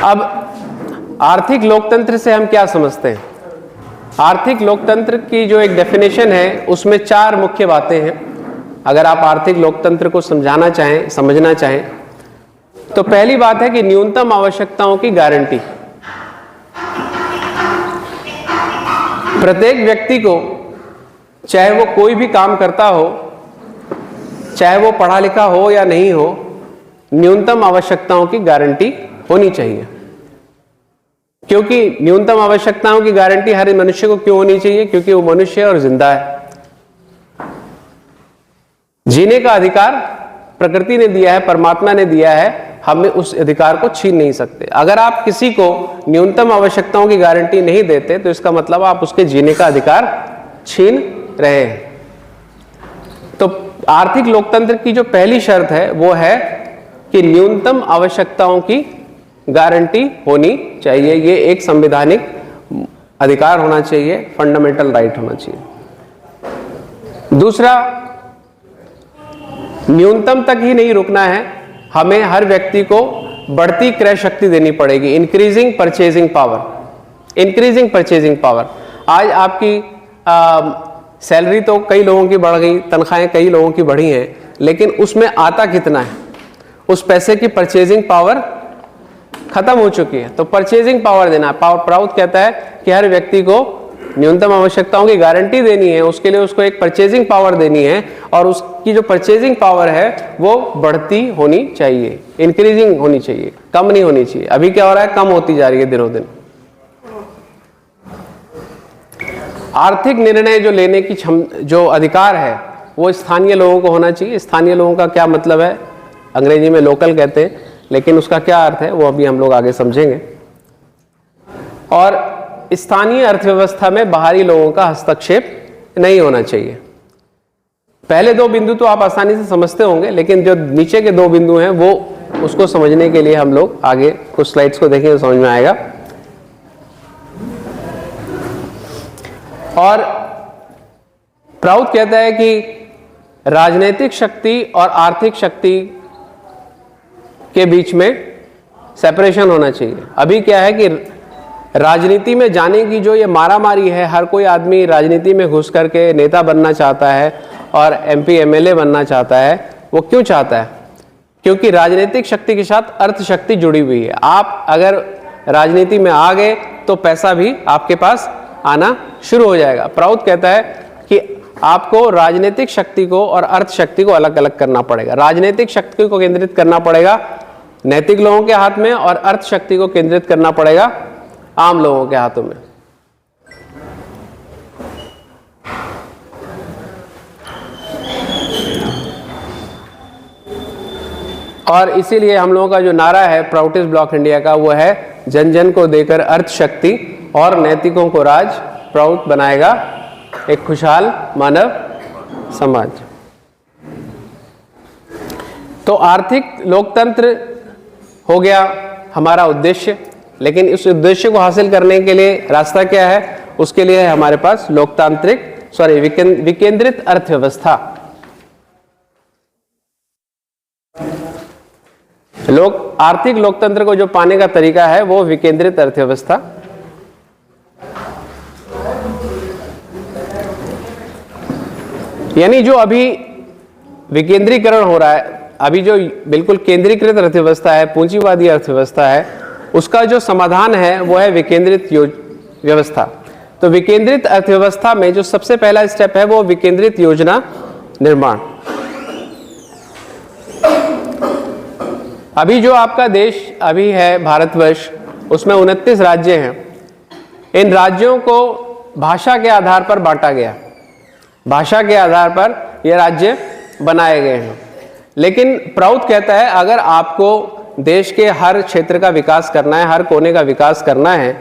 अब आर्थिक लोकतंत्र से हम क्या समझते हैं? आर्थिक लोकतंत्र की जो एक डेफिनेशन है उसमें 4 मुख्य बातें हैं। अगर आप आर्थिक लोकतंत्र को समझाना चाहें, समझना चाहें, तो पहली बात है कि न्यूनतम आवश्यकताओं की गारंटी। प्रत्येक व्यक्ति को, चाहे वो कोई भी काम करता हो, चाहे वो पढ़ा लिखा हो या नहीं हो, न्यूनतम आवश्यकताओं की गारंटी होनी चाहिए। क्योंकि न्यूनतम आवश्यकताओं की गारंटी हर मनुष्य को क्यों होनी चाहिए? क्योंकि वो मनुष्य है और जिंदा है। जीने का अधिकार प्रकृति ने दिया है, परमात्मा ने दिया है, हमें उस अधिकार को छीन नहीं सकते। अगर आप किसी को न्यूनतम आवश्यकताओं की गारंटी नहीं देते तो इसका मतलब आप उसके जीने का अधिकार छीन रहे हैं। तो आर्थिक लोकतंत्र की जो पहली शर्त है वो है कि न्यूनतम आवश्यकताओं की गारंटी होनी चाहिए। ये एक संवैधानिक अधिकार होना चाहिए, फंडामेंटल राइट होना चाहिए। दूसरा, न्यूनतम तक ही नहीं रुकना है, हमें हर व्यक्ति को बढ़ती क्रय शक्ति देनी पड़ेगी। Increasing purchasing power. Increasing purchasing power. आज आपकी सैलरी तो कई लोगों की बढ़ गई, तनख्वाहें कई लोगों की बढ़ी हैं, लेकिन उसमें आता कितना है? उस पैसे की परचेजिंग पावर खत्म हो चुकी है। तो परचेजिंग पावर देना। प्राउड कहता है कि हर व्यक्ति को न्यूनतम आवश्यकताओं की गारंटी देनी है, उसके लिए उसको एक परचेजिंग पावर देनी है, और उसकी जो परचेजिंग पावर है वो बढ़ती होनी चाहिए, इंक्रीजिंग होनी चाहिए, कम नहीं होनी चाहिए। अभी क्या हो रहा है? कम होती जा रही है दिनों दिन। आर्थिक निर्णय जो लेने की जो अधिकार है वो स्थानीय लोगों को होना चाहिए। स्थानीय लोगों का क्या मतलब है? अंग्रेजी में लोकल कहते हैं, लेकिन उसका क्या अर्थ है वो अभी हम लोग आगे समझेंगे। और स्थानीय अर्थव्यवस्था में बाहरी लोगों का हस्तक्षेप नहीं होना चाहिए। पहले 2 बिंदु तो आप आसानी से समझते होंगे, लेकिन जो नीचे के 2 बिंदु हैं वो उसको समझने के लिए हम लोग आगे कुछ स्लाइड्स को देखेंगे तो समझ में आएगा। और प्राउड कहता है कि राजनीतिक शक्ति और आर्थिक शक्ति के बीच में सेपरेशन होना चाहिए। अभी क्या है कि राजनीति में जाने की जो ये मारामारी है, हर कोई आदमी राजनीति में घुस करके नेता बनना चाहता है और एमपी एमएलए बनना चाहता है। वो क्यों चाहता है? क्योंकि राजनीतिक शक्ति के साथ अर्थ शक्ति जुड़ी हुई है। आप अगर राजनीति में आ गए तो पैसा भी आपके पास आना शुरू हो जाएगा। प्राउद कहता है कि आपको राजनीतिक शक्ति को और अर्थ शक्ति को अलग अलग करना पड़ेगा। राजनीतिक शक्ति को केंद्रित करना पड़ेगा नैतिक लोगों के हाथ में और अर्थ शक्ति को केंद्रित करना पड़ेगा आम लोगों के हाथों में। और इसीलिए हम लोगों का जो नारा है प्राउडिस्ट ब्लॉक इंडिया का, वो है जन जन को देकर अर्थ शक्ति और नैतिकों को राज, प्राउड बनाएगा एक खुशहाल मानव समाज। तो आर्थिक लोकतंत्र हो गया हमारा उद्देश्य, लेकिन इस उद्देश्य को हासिल करने के लिए रास्ता क्या है? उसके लिए है हमारे पास विकेंद्रित अर्थव्यवस्था। आर्थिक लोकतंत्र को जो पाने का तरीका है वो विकेंद्रित अर्थव्यवस्था। यानी जो अभी विकेंद्रीकरण हो रहा है, अभी जो बिल्कुल केंद्रीकृत अर्थव्यवस्था है, पूंजीवादी अर्थव्यवस्था है, उसका जो समाधान है वो है विकेंद्रित व्यवस्था। तो विकेंद्रित अर्थव्यवस्था में जो सबसे पहला स्टेप है वो विकेंद्रित योजना निर्माण। अभी जो आपका देश अभी है भारतवर्ष, उसमें 29 राज्य हैं। इन राज्यों को भाषा के आधार पर बांटा गया, भाषा के आधार पर ये राज्य बनाए गए हैं। लेकिन प्राउद कहता है अगर आपको देश के हर क्षेत्र का विकास करना है, हर कोने का विकास करना है,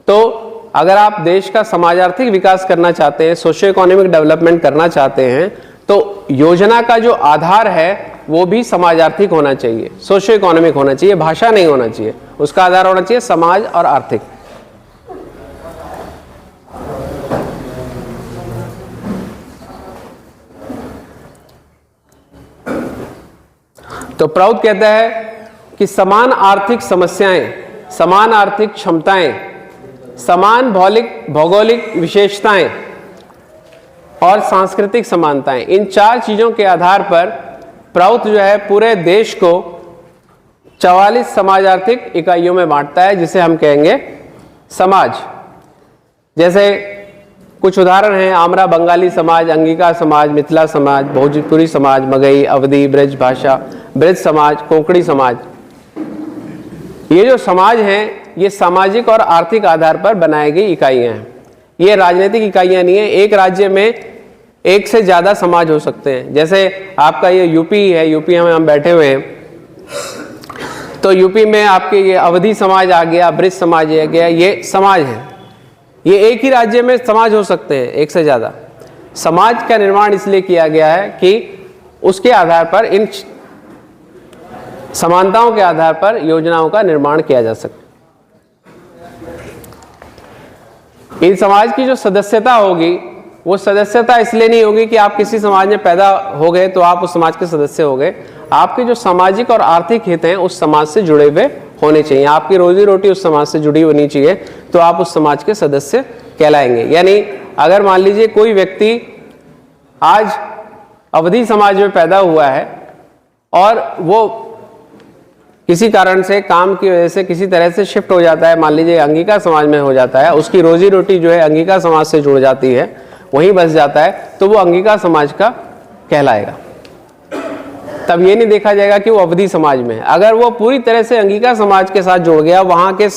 तो अगर आप देश का समाज आर्थिक विकास करना चाहते हैं, सोशियो इकोनॉमिक डेवलपमेंट करना चाहते हैं, तो योजना का जो आधार है वो भी समाज आर्थिक होना चाहिए, सोशियो इकोनॉमिक होना चाहिए, भाषा नहीं होना चाहिए। उसका आधार होना चाहिए समाज और आर्थिक। तो प्राउद कहता है कि समान आर्थिक समस्याएं, समान आर्थिक क्षमताएं, समान भौगोलिक विशेषताएं और सांस्कृतिक समानताएं, इन 4 चीजों के आधार पर प्राउद जो है पूरे देश को 44 समाज आर्थिक इकाइयों में बांटता है, जिसे हम कहेंगे समाज। जैसे कुछ उदाहरण हैं: आमरा बंगाली समाज, अंगिका समाज, मिथिला समाज, भोजपुरी समाज, मगही, अवधी, ब्रज भाषा, ब्रज समाज, कोंकणी समाज। ये जो समाज हैं ये सामाजिक और आर्थिक आधार पर बनाई गई इकाइयां हैं। ये राजनीतिक इकाइयां नहीं है। एक राज्य में एक से ज्यादा समाज हो सकते हैं। जैसे आपका ये यूपी है, यूपी में हम बैठे हुए हैं, तो यूपी में आपके ये अवधी समाज आ गया, ब्रज समाज आ गया, ये समाज है। ये एक ही राज्य में समाज हो सकते हैं, एक से ज्यादा। समाज का निर्माण इसलिए किया गया है कि उसके आधार पर, इन समानताओं के आधार पर योजनाओं का निर्माण किया जा सके। इन समाज की जो सदस्यता होगी, वो सदस्यता इसलिए नहीं होगी कि आप किसी समाज में पैदा हो गए तो आप उस समाज के सदस्य हो गए। आपके जो सामाजिक और आर्थिक हित हैं उस समाज से जुड़े हुए होने चाहिए। आपकी रोजी रोटी उस समाज से जुड़ी होनी चाहिए, तो आप उस समाज के सदस्य कहलाएंगे। यानी अगर मान लीजिए कोई व्यक्ति आज अवधी समाज में पैदा हुआ है और वो किसी कारण से, काम की वजह से किसी तरह से शिफ्ट हो जाता है, मान लीजिए अंगिका समाज में हो जाता है, उसकी रोजी रोटी जो है अंगिका समाज से जुड़ जाती है, वहीं बस जाता है, तो वो अंगिका समाज का कहलाएगा। तब ये नहीं देखा जाएगा कि वो अवधी समाज में है। अगर वो पूरी तरह से अंगिका समाज के साथ जुड़ गया, वहाँ के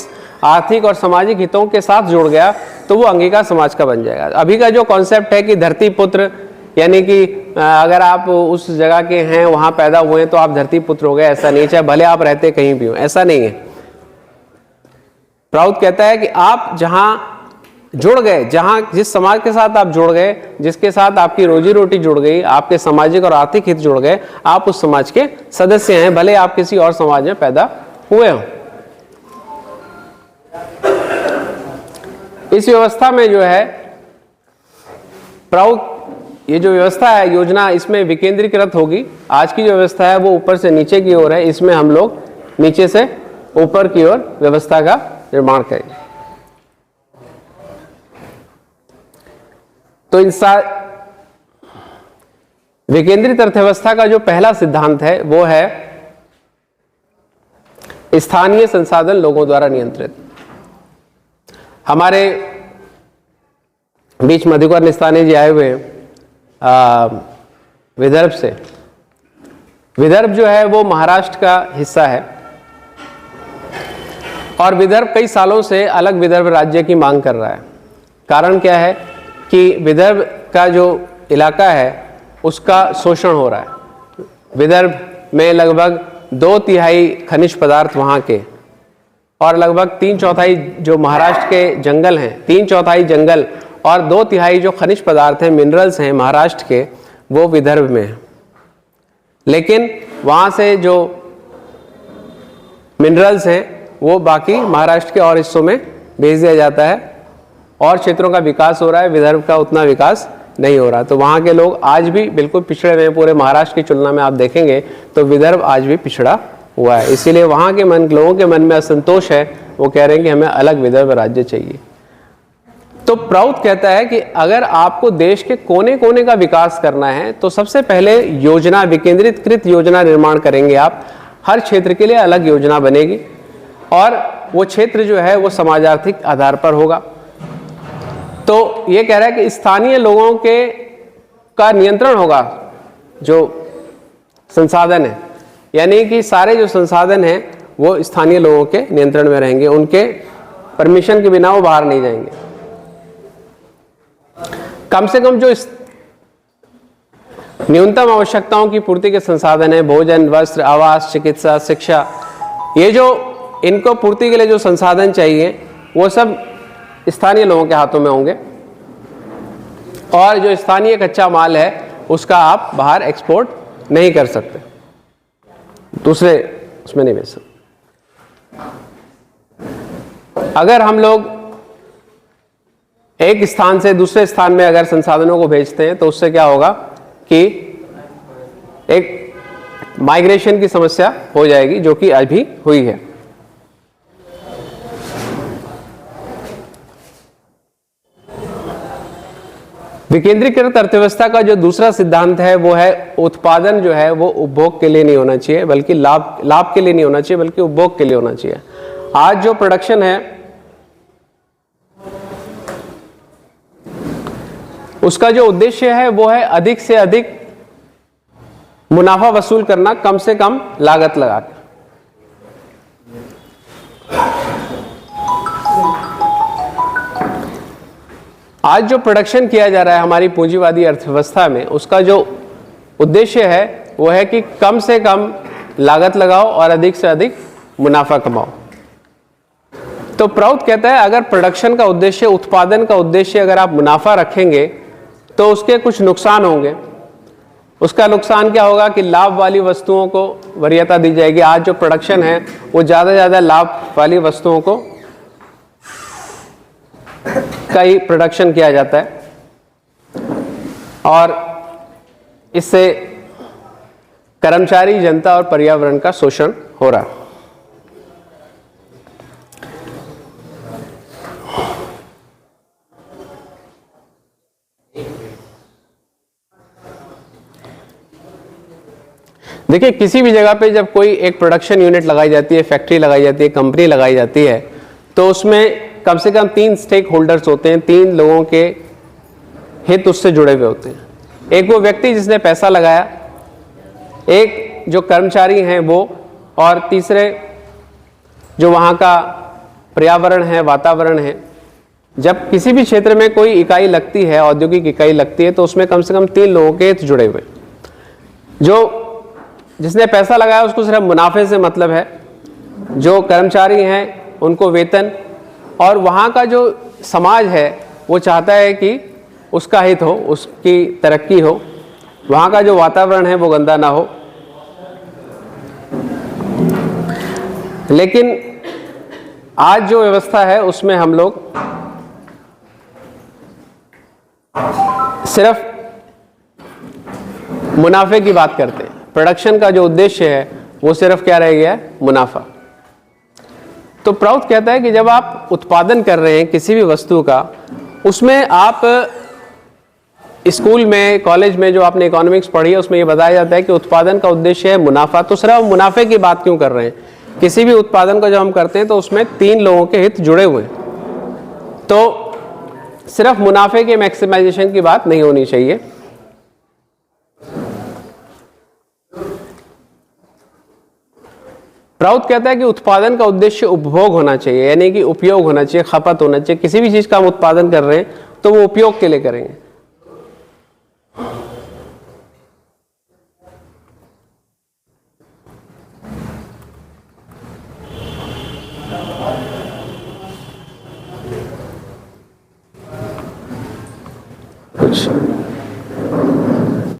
आर्थिक और सामाजिक हितों के साथ जुड़ गया, तो वो अंगिका समाज का बन जाएगा। अभी का जो कॉन्सेप्ट है कि धरती पुत्र, यानी कि अगर आप उस जगह के हैं, वहाँ पैदा हुए हैं, तो आप धरती पुत्र हो गए, ऐसा नहीं। चाहे भले आप रहते कहीं भी हो, ऐसा नहीं है। प्राउद कहता है कि आप जहाँ जुड़ गए, जहां जिस समाज के साथ आप जुड़ गए, जिसके साथ आपकी रोजी रोटी जुड़ गई, आपके सामाजिक और आर्थिक हित जुड़ गए, आप उस समाज के सदस्य हैं, भले आप किसी और समाज में पैदा हुए हो। इस व्यवस्था में जो है प्राउड, ये जो व्यवस्था है योजना, इसमें विकेंद्रीकृत होगी। आज की जो व्यवस्था है वो ऊपर से नीचे की ओर है, इसमें हम लोग नीचे से ऊपर की ओर व्यवस्था का निर्माण करेंगे। तो विकेंद्रित अर्थव्यवस्था का जो पहला सिद्धांत है वो है स्थानीय संसाधन लोगों द्वारा नियंत्रित। हमारे बीच मधुकर निस्तानी जी आए हुए हैं विदर्भ से। विदर्भ जो है वो महाराष्ट्र का हिस्सा है और विदर्भ कई सालों से अलग विदर्भ राज्य की मांग कर रहा है। कारण क्या है कि विदर्भ का जो इलाका है उसका शोषण हो रहा है। विदर्भ में लगभग 2/3 खनिज पदार्थ वहाँ के और लगभग 3/4 जो महाराष्ट्र के जंगल हैं, 3/4 जंगल और 2/3 जो खनिज पदार्थ हैं, मिनरल्स हैं महाराष्ट्र के, वो विदर्भ में हैं। लेकिन वहाँ से जो मिनरल्स हैं वो बाकी महाराष्ट्र के और हिस्सों में भेज दिया जाता है और क्षेत्रों का विकास हो रहा है, विदर्भ का उतना विकास नहीं हो रहा। तो वहाँ के लोग आज भी बिल्कुल पिछड़े हुए हैं। पूरे महाराष्ट्र की तुलना में आप देखेंगे तो विदर्भ आज भी पिछड़ा हुआ है। इसीलिए वहाँ के लोगों के मन में असंतोष है, वो कह रहे हैं कि हमें अलग विदर्भ राज्य चाहिए। तो प्राउड कहता है कि अगर आपको देश के कोने कोने का विकास करना है तो सबसे पहले योजना, विकेंद्रीकृत योजना निर्माण करेंगे आप। हर क्षेत्र के लिए अलग योजना बनेगी और वो क्षेत्र जो है वो समाज आर्थिक आधार पर होगा। तो ये कह रहा है कि स्थानीय लोगों का नियंत्रण होगा जो संसाधन है, यानी कि सारे जो संसाधन हैं वो स्थानीय लोगों के नियंत्रण में रहेंगे, उनके परमिशन के बिना वो बाहर नहीं जाएंगे। कम से कम जो न्यूनतम आवश्यकताओं की पूर्ति के संसाधन है, भोजन, वस्त्र, आवास, चिकित्सा, शिक्षा, ये जो इनको पूर्ति के लिए जो संसाधन चाहिए वो सब स्थानीय लोगों के हाथों में होंगे और जो स्थानीय कच्चा माल है उसका आप बाहर एक्सपोर्ट नहीं कर सकते, दूसरे उसमें नहीं बेच सकते। अगर हम लोग एक स्थान से दूसरे स्थान में अगर संसाधनों को भेजते हैं तो उससे क्या होगा कि एक माइग्रेशन की समस्या हो जाएगी, जो कि अभी हुई है। विकेंद्रीकृत अर्थव्यवस्था का जो दूसरा सिद्धांत है वो है उत्पादन जो है वो उपभोग के लिए नहीं होना चाहिए, बल्कि लाभ के लिए नहीं होना चाहिए, बल्कि उपभोग के लिए होना चाहिए। आज जो प्रोडक्शन है उसका जो उद्देश्य है वो है अधिक से अधिक मुनाफा वसूल करना, कम से कम लागत लगाकर। आज जो प्रोडक्शन किया जा रहा है हमारी पूंजीवादी अर्थव्यवस्था में, उसका जो उद्देश्य है वो है कि कम से कम लागत लगाओ और अधिक से अधिक मुनाफा कमाओ। तो प्राउड कहता है अगर प्रोडक्शन का उद्देश्य, उत्पादन का उद्देश्य अगर आप मुनाफा रखेंगे तो उसके कुछ नुकसान होंगे। उसका नुकसान क्या होगा कि लाभ वाली वस्तुओं को वरीयता दी जाएगी। आज जो प्रोडक्शन है वो ज़्यादा से ज़्यादा लाभ वाली वस्तुओं को का ही प्रोडक्शन किया जाता है और इससे कर्मचारी, जनता और पर्यावरण का शोषण हो रहा है। देखिए, किसी भी जगह पे जब कोई एक प्रोडक्शन यूनिट लगाई जाती है, फैक्ट्री लगाई जाती है, कंपनी लगाई जाती है, तो उसमें कम से कम 3 स्टेक होल्डर्स होते हैं, 3 लोगों के हित उससे जुड़े हुए होते हैं। एक वो व्यक्ति जिसने पैसा लगाया, एक जो कर्मचारी हैं वो, और तीसरे जो वहाँ का पर्यावरण है, वातावरण है। जब किसी भी क्षेत्र में कोई इकाई लगती है, औद्योगिक इकाई लगती है, तो उसमें कम से कम 3 लोगों के हित जुड़े हुए। जो जिसने पैसा लगाया उसको सिर्फ मुनाफे से मतलब है, जो कर्मचारी हैं उनको वेतन, और वहाँ का जो समाज है वो चाहता है कि उसका हित हो, उसकी तरक्की हो, वहाँ का जो वातावरण है वो गंदा ना हो। लेकिन आज जो व्यवस्था है उसमें हम लोग सिर्फ मुनाफे की बात करते हैं। प्रोडक्शन का जो उद्देश्य है वो सिर्फ क्या रह गया है? मुनाफा। तो प्राउड कहता है कि जब आप उत्पादन कर रहे हैं किसी भी वस्तु का, उसमें आप स्कूल में, कॉलेज में जो आपने इकोनॉमिक्स पढ़ी है उसमें ये बताया जाता है कि उत्पादन का उद्देश्य है मुनाफा। तो सिर्फ मुनाफे की बात क्यों कर रहे हैं? किसी भी उत्पादन को जब हम करते हैं तो उसमें 3 लोगों के हित जुड़े हुए हैं, तो सिर्फ मुनाफे के मैक्सिमाइजेशन की बात नहीं होनी चाहिए। प्राउथ कहता है कि उत्पादन का उद्देश्य उपभोग होना चाहिए, यानी कि उपयोग होना चाहिए, खपत होना चाहिए। किसी भी चीज का हम उत्पादन कर रहे हैं तो वो उपयोग के लिए करेंगे। कुछ